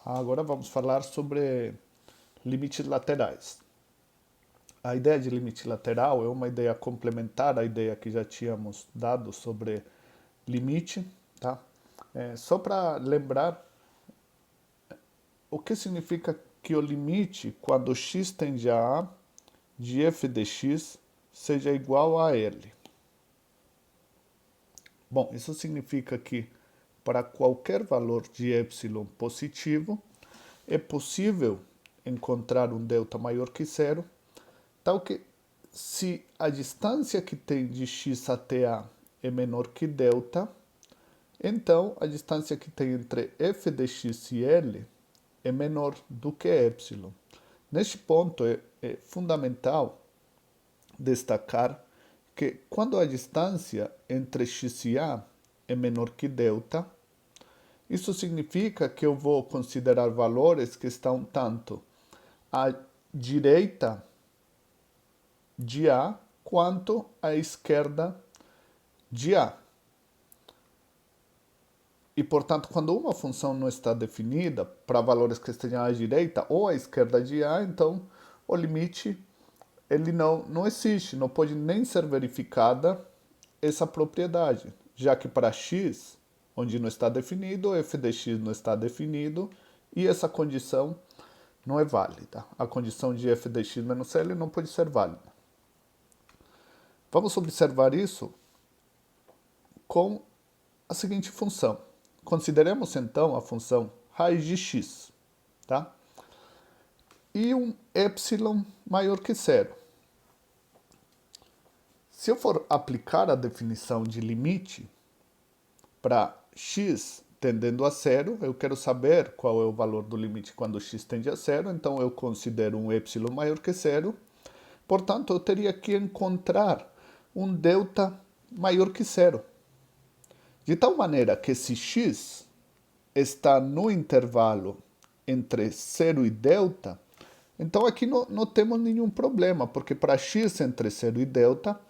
Agora vamos falar sobre limites laterais. A ideia de limite lateral é uma ideia complementar à ideia que já tínhamos dado sobre limite, tá? Só para lembrar o que significa que o limite, quando x tende a A, de f de x seja igual a L. Bom, isso significa que para qualquer valor de epsilon positivo, é possível encontrar um delta maior que zero, tal que se a distância que tem de x até A é menor que delta, então a distância que tem entre f de x e L é menor do que epsilon. Neste ponto é fundamental destacar que quando a distância entre x e A é menor que delta, isso significa que eu vou considerar valores que estão tanto à direita de A quanto à esquerda de A. E, portanto, quando uma função não está definida para valores que estejam à direita ou à esquerda de A, então o limite ele não existe, não pode nem ser verificada essa propriedade, já que para x, onde não está definido, f de x não está definido e essa condição não é válida. A condição de f de x menos L não pode ser válida. Vamos observar isso com a seguinte função. Consideremos então a função raiz de x, tá? E um epsilon maior que zero. Se eu for aplicar a definição de limite para x tendendo a zero, eu quero saber qual é o valor do limite quando x tende a zero, então eu considero um epsilon maior que zero, portanto eu teria que encontrar um delta maior que zero. De tal maneira que se x está no intervalo entre 0 e delta, então aqui não temos nenhum problema, porque para x entre 0 e delta,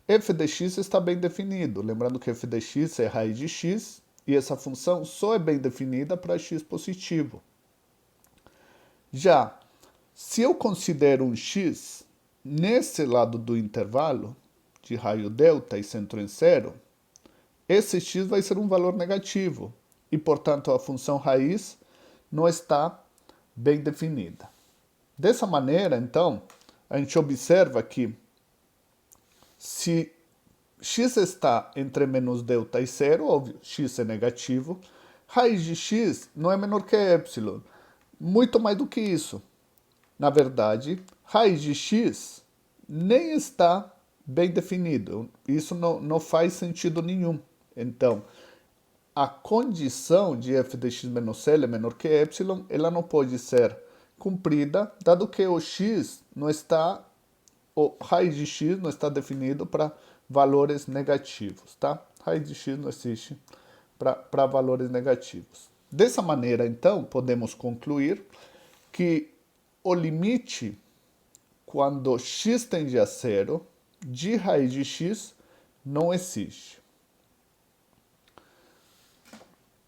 f de x está bem definido. Lembrando que f de x é raiz de x, e essa função só é bem definida para x positivo. Já, se eu considero um x nesse lado do intervalo, de raio delta e centro em zero, esse x vai ser um valor negativo, e, portanto, a função raiz não está bem definida. Dessa maneira, então, a gente observa que se x está entre menos delta e zero, óbvio, x é negativo, raiz de x não é menor que epsilon, muito mais do que isso. Na verdade, raiz de x nem está bem definido, isso não faz sentido nenhum. Então, a condição de f de x menos L é menor que epsilon, ela não pode ser cumprida, dado que o x não está, o raiz de x não está definido para valores negativos, tá? Raiz de x não existe para valores negativos. Dessa maneira, então, podemos concluir que o limite, quando x tende a zero, de raiz de x não existe.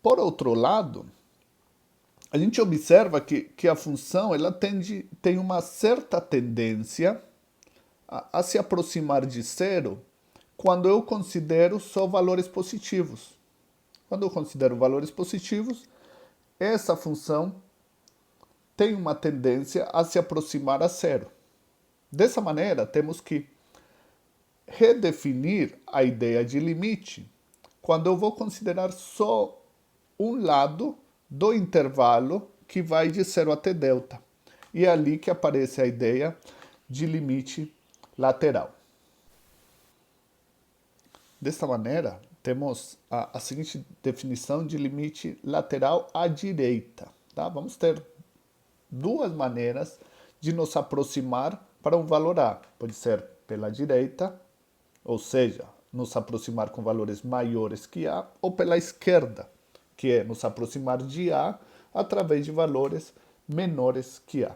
Por outro lado, a gente observa que a função ela tem uma certa tendência a se aproximar de zero quando eu considero só valores positivos. Quando eu considero valores positivos, essa função tem uma tendência a se aproximar a zero. Dessa maneira, temos que redefinir a ideia de limite quando eu vou considerar só um lado do intervalo que vai de 0 até delta. E é ali que aparece a ideia de limite lateral. Desta maneira, temos a seguinte definição de limite lateral à direita. Tá? Vamos ter duas maneiras de nos aproximar para um valor A. Pode ser pela direita, ou seja, nos aproximar com valores maiores que A, ou pela esquerda, que é nos aproximar de A através de valores menores que A.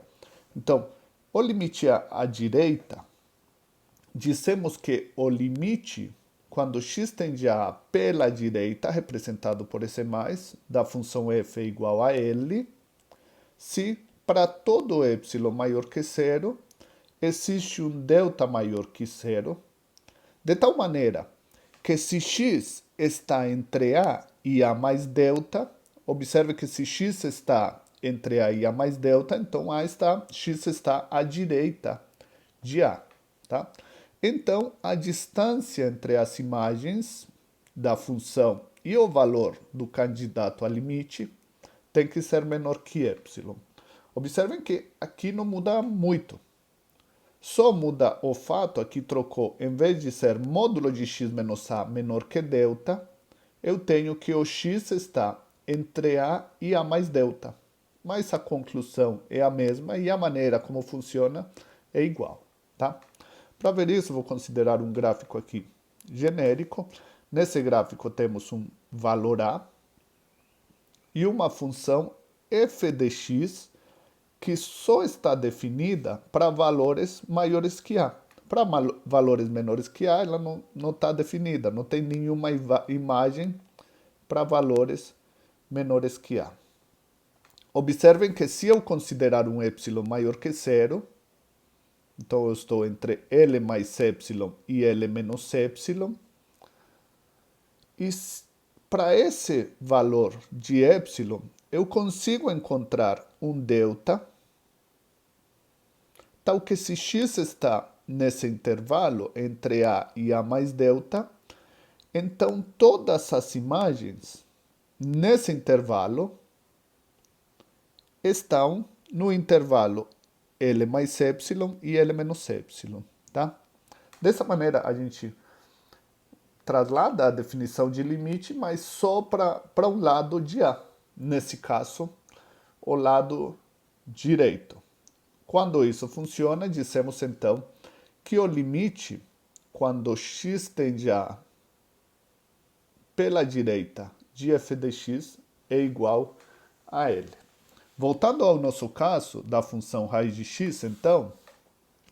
Então, o limite à direita, dissemos que o limite, quando x tende a A pela direita, representado por esse mais, da função f é igual a L, se para todo y maior que zero existe um delta maior que zero, de tal maneira que se x está entre a e a mais delta, observe que se x está entre a e a mais delta, então x está à direita de a. Tá? Então, a distância entre as imagens da função e o valor do candidato a limite tem que ser menor que y. Observem que aqui não muda muito. Só muda o fato, aqui trocou, em vez de ser módulo de x menos a menor que delta, eu tenho que o x está entre a e a mais delta. Mas a conclusão é a mesma e a maneira como funciona é igual. Tá? Para ver isso, vou considerar um gráfico aqui genérico. Nesse gráfico temos um valor a e uma função f de x que só está definida para valores maiores que a. Para valores menores que a, ela não está definida, não tem nenhuma imagem para valores menores que a. Observem que se eu considerar um y maior que zero, então eu estou entre L mais y e L menos y, e para esse valor de y, eu consigo encontrar um delta, tal que se x está nesse intervalo entre a e a mais delta, então todas as imagens nesse intervalo estão no intervalo L mais y e L menos y. Tá? Dessa maneira, a gente traslada a definição de limite, mas só para um lado de A. Nesse caso, o lado direito. Quando isso funciona, dissemos então que o limite, quando x tende a pela direita de f de x, é igual a L. Voltando ao nosso caso da função raiz de x, então,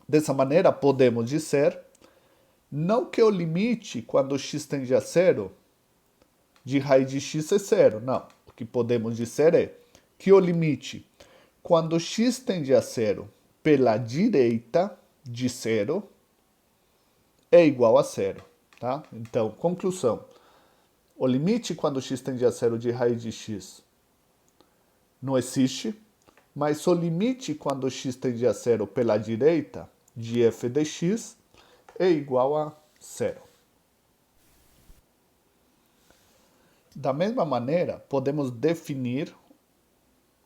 dessa maneira podemos dizer não que o limite, quando x tende a zero, de raiz de x é zero. Não. O que podemos dizer é que o limite, quando x tende a zero pela direita de zero, é igual a zero. Tá? Então, conclusão. O limite, quando x tende a zero de raiz de x, não existe, mas o limite, quando x tende a zero pela direita de f de x, é igual a zero. Da mesma maneira, podemos definir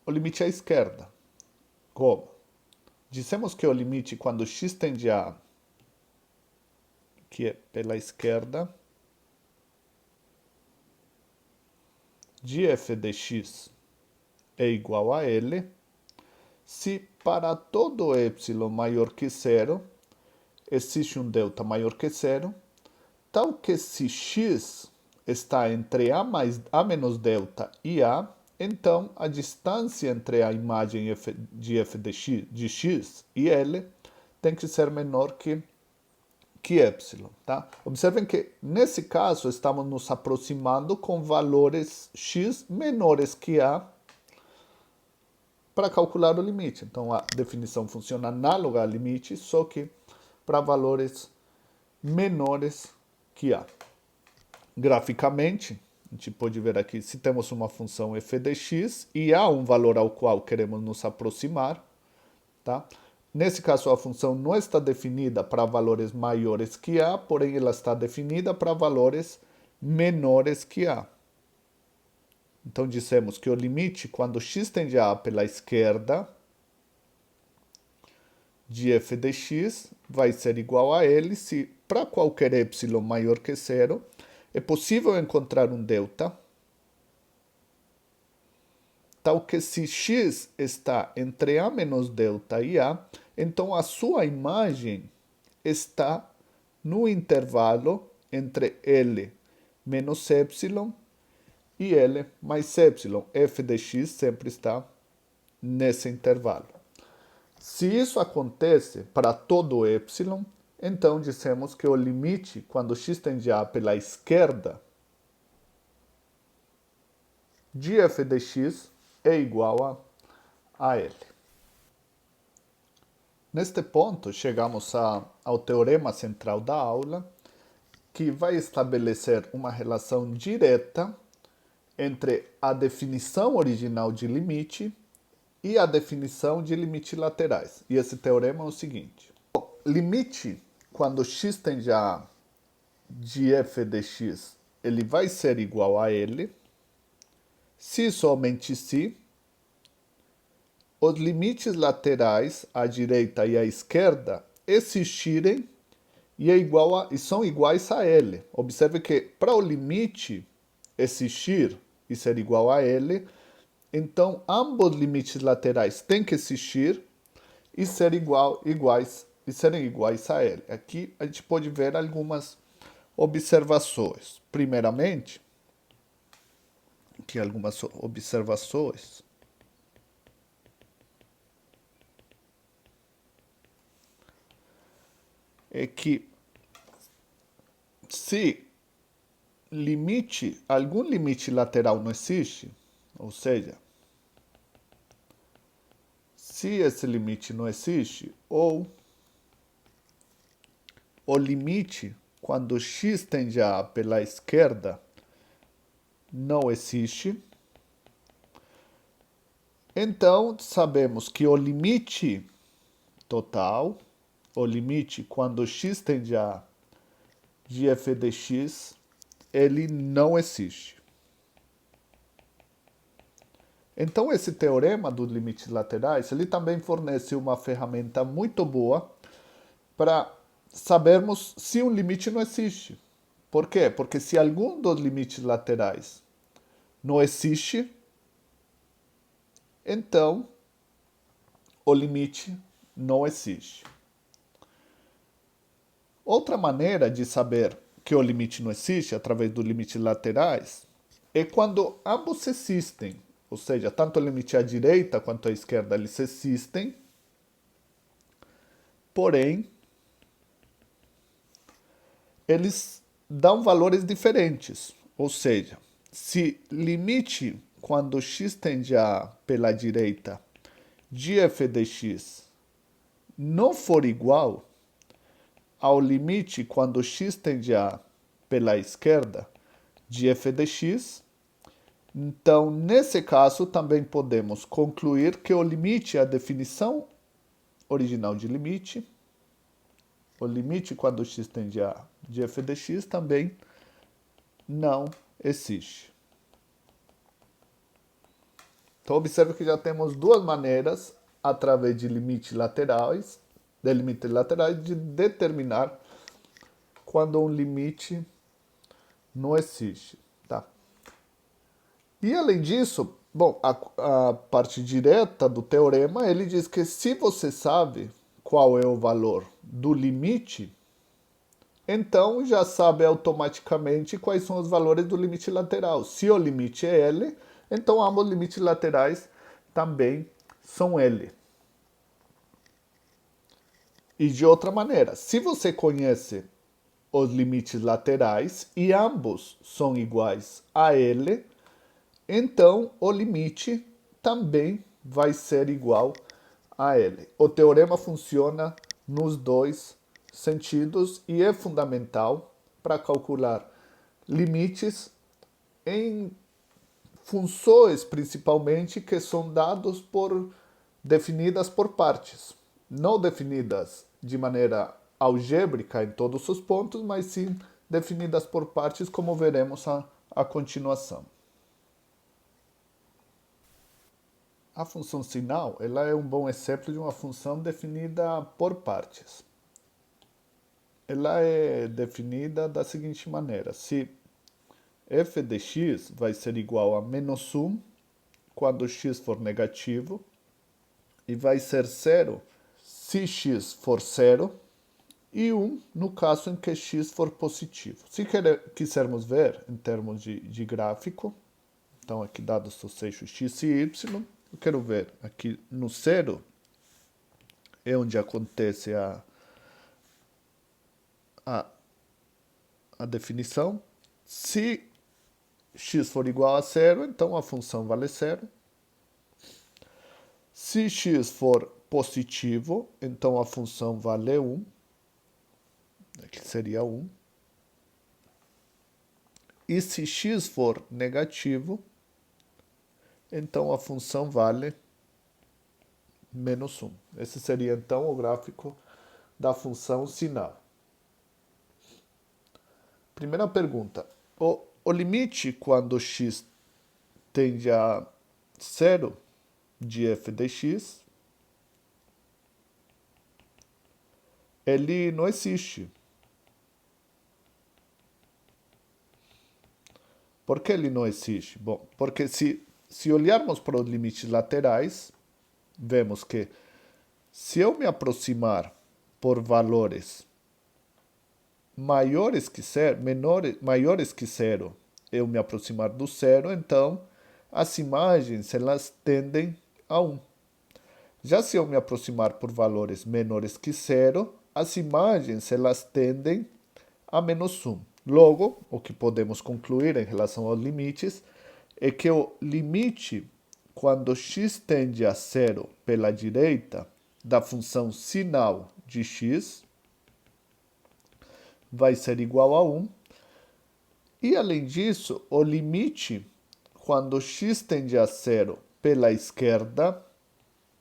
o limite à esquerda. Como? Dissemos que o limite, quando x tende a, que é pela esquerda, de f de x é igual a L, se para todo y maior que zero, existe um delta maior que zero, tal que se x está entre a menos delta e a, então a distância entre a imagem de f de x e L tem que ser menor que y. Tá? Observem que, nesse caso, estamos nos aproximando com valores x menores que a para calcular o limite. Então, a definição funciona análoga ao limite, só que para valores menores que a. Graficamente, a gente pode ver aqui, se temos uma função f de x e há um valor ao qual queremos nos aproximar, tá? Nesse caso, a função não está definida para valores maiores que a, porém ela está definida para valores menores que a. Então, dissemos que o limite, quando x tende a pela esquerda, de f de x vai ser igual a L se, para qualquer y maior que zero, é possível encontrar um delta, tal que se x está entre a menos delta e a, então a sua imagem está no intervalo entre L menos y e L mais y. F de x sempre está nesse intervalo. Se isso acontece para todo y, então dissemos que o limite, quando x tende a pela esquerda, de f de x é igual a L. Neste ponto, chegamos ao teorema central da aula, que vai estabelecer uma relação direta entre a definição original de limite e a definição de limites laterais. E esse teorema é o seguinte. Limite, quando x tende a de f de x, ele vai ser igual a L, se somente se os limites laterais, à direita e à esquerda, existirem e são iguais a L. Observe que para o limite existir e ser igual a L, então ambos limites laterais têm que existir e serem iguais a L. Aqui a gente pode ver algumas observações. Primeiramente, aqui algumas observações. É que se algum limite lateral não existe, ou seja, se esse limite não existe, ou o limite quando x tende a pela esquerda não existe, então sabemos que o limite total, o limite quando x tende a de f de x, ele não existe. Então esse teorema dos limites laterais, ele também fornece uma ferramenta muito boa para sabermos se um limite não existe. Por quê? Porque se algum dos limites laterais não existe, então o limite não existe. Outra maneira de saber que o limite não existe, através dos limites laterais, é quando ambos existem. Ou seja, tanto o limite à direita quanto à esquerda eles existem, porém, eles dão valores diferentes. Ou seja, se limite quando x tende a pela direita de f de x não for igual ao limite quando x tende a pela esquerda de f de x, então, nesse caso, também podemos concluir que o limite é a definição original de limite. O limite quando x tende a de f de x também não existe. Então, observe que já temos duas maneiras, através de limites laterais, de determinar quando um limite não existe. Tá? E além disso, bom, a parte direta do teorema, ele diz que se você sabe qual é o valor do limite, então já sabe automaticamente quais são os valores do limite lateral. Se o limite é L, então ambos os limites laterais também são L. E de outra maneira, se você conhece os limites laterais e ambos são iguais a L, então o limite também vai ser igual a L. O teorema funciona nos dois sentidos e é fundamental para calcular limites em funções, principalmente, que são dados definidas por partes, não definidas de maneira algébrica em todos os pontos, mas sim definidas por partes, como veremos a continuação. A função sinal, ela é um bom exemplo de uma função definida por partes. Ela é definida da seguinte maneira: se f de x vai ser igual a menos 1 quando x for negativo e vai ser 0 se x for 0 e 1 no caso em que x for positivo. Se quisermos ver em termos de gráfico, então aqui dados os eixos x e y, eu quero ver aqui no 0 é onde acontece a definição. Se x for igual a 0, então a função vale 0. Se x for positivo, então a função vale 1, que seria 1. E se x for negativo, então a função vale menos 1. Esse seria então o gráfico da função sinal. Primeira pergunta. O limite quando x tende a 0 de f de x, ele não existe. Por que ele não existe? Bom, porque se olharmos para os limites laterais, vemos que se eu me aproximar por valores maiores que zero, maiores que zero, eu me aproximar do zero, então as imagens elas tendem a 1. Já se eu me aproximar por valores menores que zero, as imagens elas tendem a menos 1. Logo, o que podemos concluir em relação aos limites é que o limite quando x tende a zero pela direita da função sinal de x vai ser igual a 1. E, além disso, o limite quando x tende a zero pela esquerda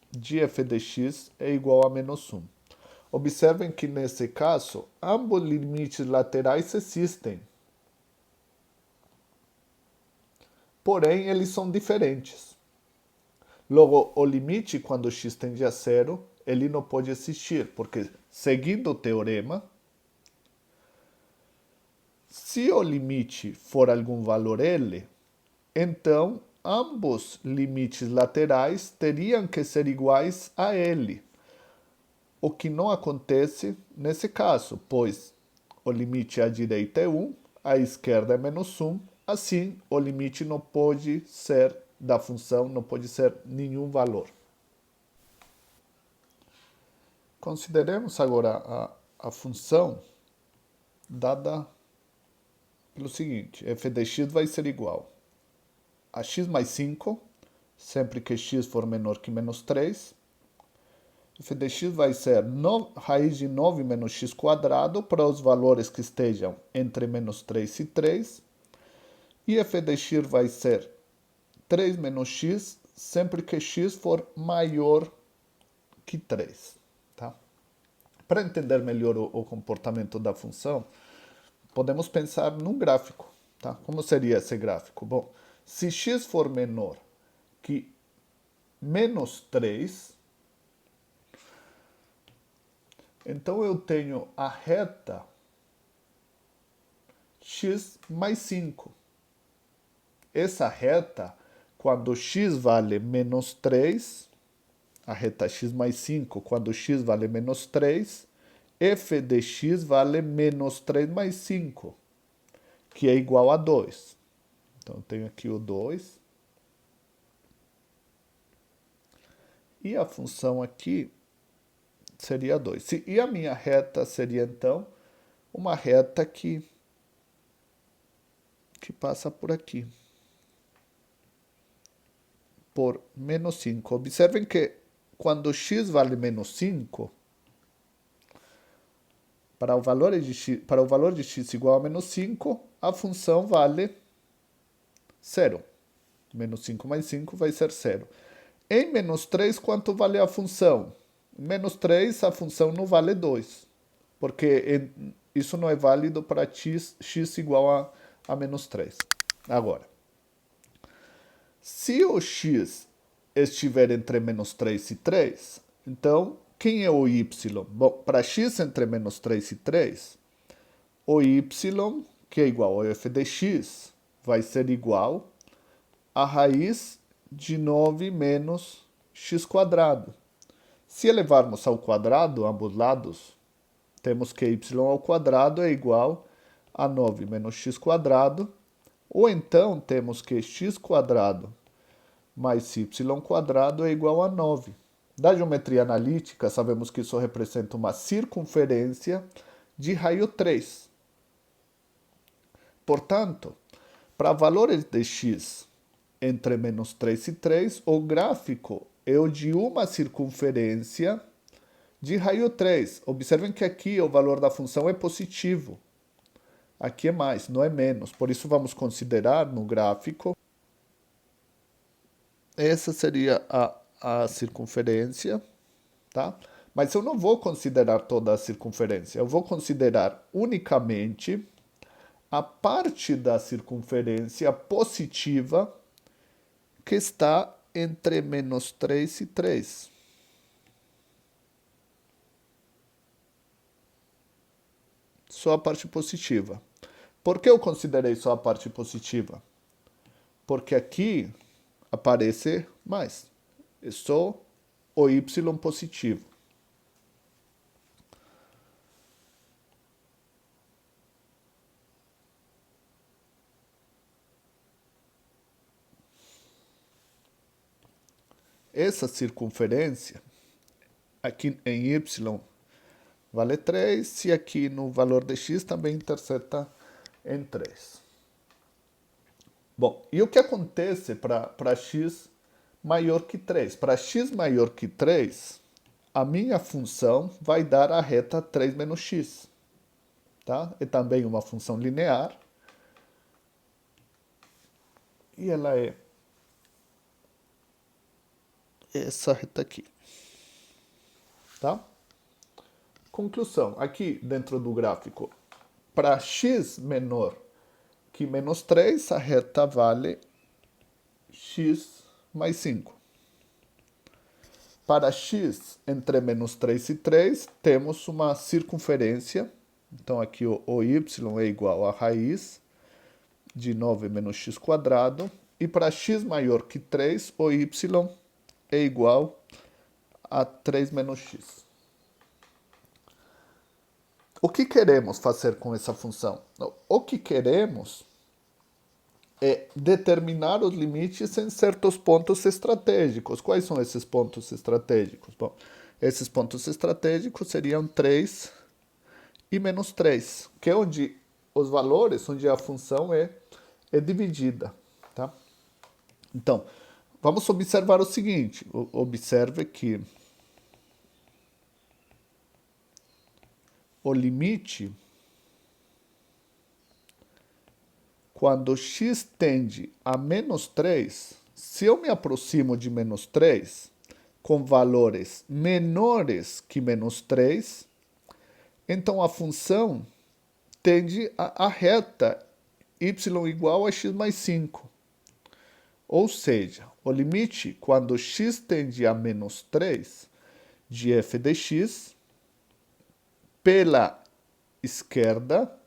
de f de x é igual a menos 1. Observem que, nesse caso, ambos limites laterais existem. Porém, eles são diferentes. Logo, o limite quando x tende a zero, ele não pode existir, porque, seguindo o teorema, se o limite for algum valor L, então ambos limites laterais teriam que ser iguais a L, o que não acontece nesse caso, pois o limite à direita é 1, à esquerda é menos 1, assim o limite não pode ser da função, não pode ser nenhum valor. Consideremos agora a função dada pelo seguinte: f de x vai ser igual a x mais 5, sempre que x for menor que menos 3. F de x vai ser raiz de 9 menos x quadrado para os valores que estejam entre menos 3 e 3. E f de x vai ser 3 menos x, sempre que x for maior que 3. Tá? Para entender melhor o comportamento da função, podemos pensar num gráfico. Tá? Como seria esse gráfico? Bom, se x for menor que menos 3, então eu tenho a reta x mais 5. Essa reta, quando x vale menos 3, a reta x mais 5, quando x vale menos 3, f de x vale menos 3 mais 5, que é igual a 2. Então, eu tenho aqui o 2. E a função aqui seria 2. E a minha reta seria, então, uma reta que passa por aqui, por menos 5. Observem que quando x vale menos 5, para o valor de x igual a menos 5, a função vale 0. Menos 5 mais 5 vai ser 0. Em menos 3, quanto vale a função? Em menos 3, a função não vale 2, porque isso não é válido para x igual a menos 3. Agora, se o x estiver entre menos 3 e 3, então, quem é o y? Bom, para x entre menos 3 e 3, o y, que é igual a f de x, vai ser igual a raiz de 9 menos x quadrado. Se elevarmos ao quadrado ambos lados, temos que y ao quadrado é igual a 9 menos x quadrado, ou então temos que x quadrado mais y quadrado é igual a 9. Da geometria analítica, sabemos que isso representa uma circunferência de raio 3. Portanto, para valores de x entre menos 3 e 3, o gráfico é o de uma circunferência de raio 3. Observem que aqui o valor da função é positivo. Aqui é mais, não é menos. Por isso vamos considerar no gráfico. Essa seria a circunferência, tá? Mas eu não vou considerar toda a circunferência. Eu vou considerar unicamente a parte da circunferência positiva que está entre menos 3 e 3. Só a parte positiva. Por que eu considerei só a parte positiva? Porque aqui aparece mais. É só o y positivo. Essa circunferência, aqui em y, vale 3, e aqui no valor de x também interseta em 3. Bom, e o que acontece para x maior que 3? Para x maior que 3, a minha função vai dar a reta 3 menos x. Tá? É também uma função linear. E ela é essa reta aqui. Tá? Conclusão, aqui dentro do gráfico, para x menor que menos 3, a reta vale x mais 5. Para x entre menos 3 e 3, temos uma circunferência. Então, aqui o y é igual a raiz de 9 menos x quadrado. E para x maior que 3, o y é igual a 3 menos x. O que queremos fazer com essa função? O que queremos é determinar os limites em certos pontos estratégicos. Quais são esses pontos estratégicos? Bom, esses pontos estratégicos seriam 3 e menos 3, que é onde os valores, onde a função é dividida. Tá? Então, vamos observar o seguinte. Observe que o limite, quando x tende a menos 3, se eu me aproximo de menos 3, com valores menores que menos 3, então a função tende a reta y igual a x mais 5. Ou seja, o limite, quando x tende a menos 3, de f de x, pela esquerda,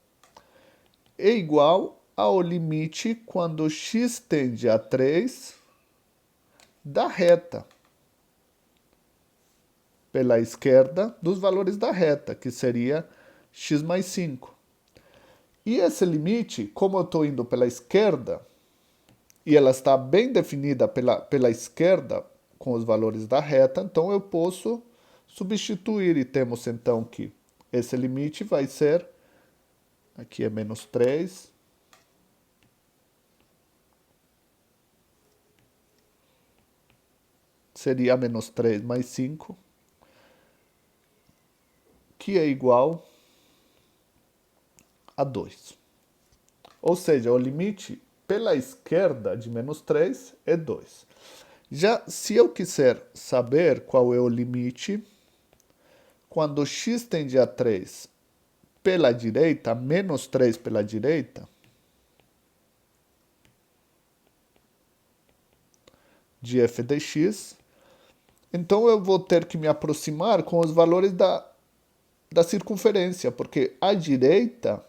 é igual ao limite quando x tende a 3 da reta, pela esquerda dos valores da reta, que seria x mais 5. E esse limite, como eu estou indo pela esquerda, e ela está bem definida pela esquerda com os valores da reta, então eu posso substituir e temos então que esse limite vai ser, aqui é menos 3, seria menos 3 mais 5, que é igual a 2. Ou seja, o limite pela esquerda de menos 3 é 2. Já se eu quiser saber qual é o limite, quando x tende a 3 pela direita, menos 3 pela direita, de f de x, então eu vou ter que me aproximar com os valores da circunferência, porque à direita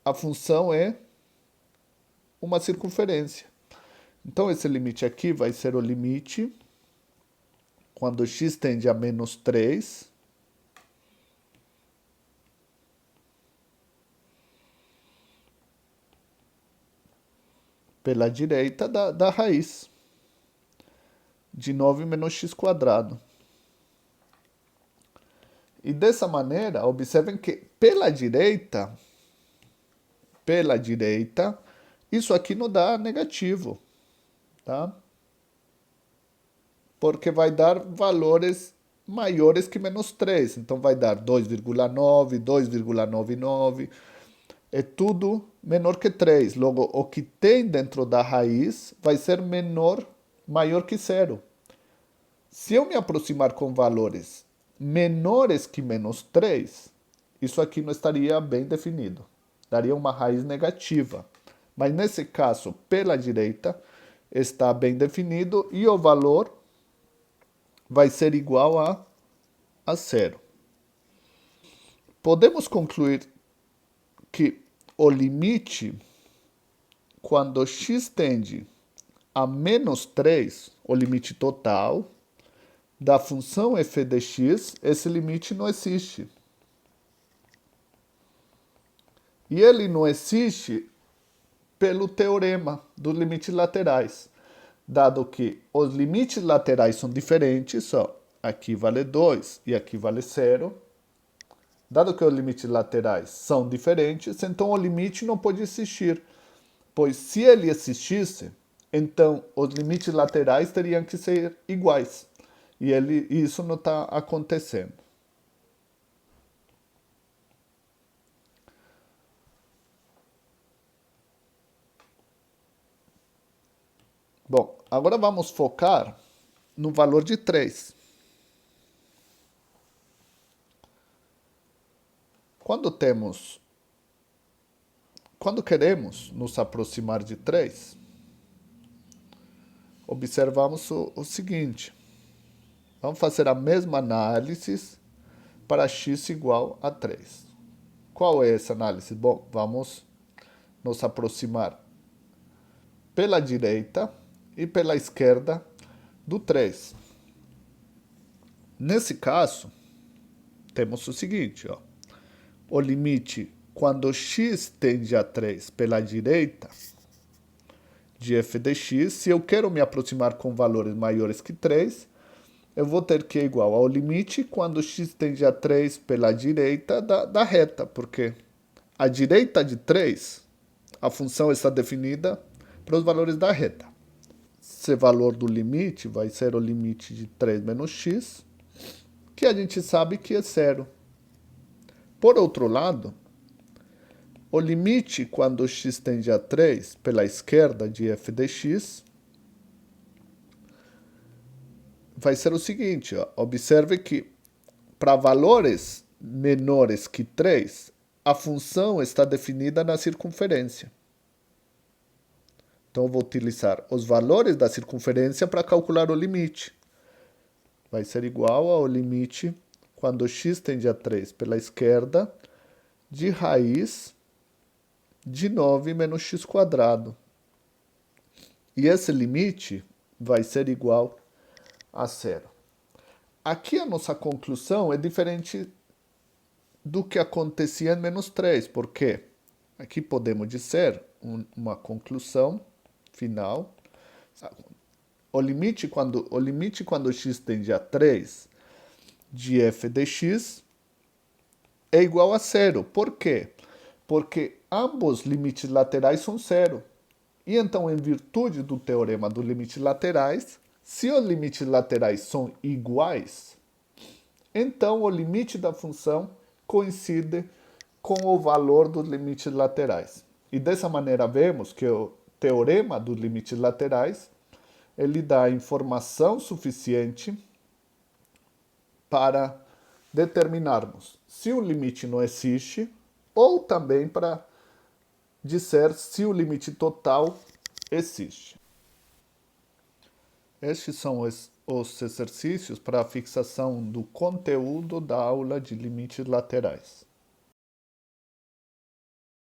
a função é uma circunferência. Então esse limite aqui vai ser o limite quando x tende a menos 3 pela direita da raiz de 9 menos x quadrado. E dessa maneira, observem que pela direita, isso aqui não dá negativo, tá? porque vai dar valores maiores que menos 3. Então vai dar 2,9, 2,99. É tudo menor que 3. Logo, o que tem dentro da raiz vai ser maior que zero. Se eu me aproximar com valores menores que menos 3, isso aqui não estaria bem definido. Daria uma raiz negativa. Mas nesse caso, pela direita, está bem definido e o valor vai ser igual a zero. Podemos concluir que o limite, quando x tende a menos 3, o limite total, da função f de x, esse limite não existe. E ele não existe pelo teorema dos limites laterais, dado que os limites laterais são diferentes, ó, aqui vale 2 e aqui vale 0. Dado que os limites laterais são diferentes, então o limite não pode existir, pois se ele existisse, então os limites laterais teriam que ser iguais. E isso não está acontecendo. Bom, agora vamos focar no valor de 3. Quando queremos nos aproximar de 3, observamos o seguinte. Vamos fazer a mesma análise para x igual a 3. Qual é essa análise? Bom, vamos nos aproximar pela direita e pela esquerda do 3. Nesse caso, temos o seguinte, ó. O limite quando x tende a 3 pela direita de f de x, se eu quero me aproximar com valores maiores que 3, eu vou ter que ir igual ao limite quando x tende a 3 pela direita da reta, porque a direita de 3, a função está definida para os valores da reta. Esse valor do limite vai ser o limite de 3 menos x, que a gente sabe que é zero. Por outro lado, o limite quando x tende a 3 pela esquerda de f de x vai ser o seguinte, ó. Observe que para valores menores que 3, a função está definida na circunferência. Então, eu vou utilizar os valores da circunferência para calcular o limite. Vai ser igual ao limite quando x tende a 3 pela esquerda de raiz de 9 menos x quadrado. E esse limite vai ser igual a zero. Aqui a nossa conclusão é diferente do que acontecia em menos 3, porque aqui podemos dizer uma conclusão final. O limite quando x tende a 3 de f de x é igual a zero. Por quê? Porque ambos limites laterais são zero. E então, em virtude do teorema dos limites laterais, se os limites laterais são iguais, então o limite da função coincide com o valor dos limites laterais. E dessa maneira vemos que o teorema dos limites laterais ele dá informação suficiente para determinarmos se o limite não existe ou também para dizer se o limite total existe. Estes são os exercícios para a fixação do conteúdo da aula de limites laterais.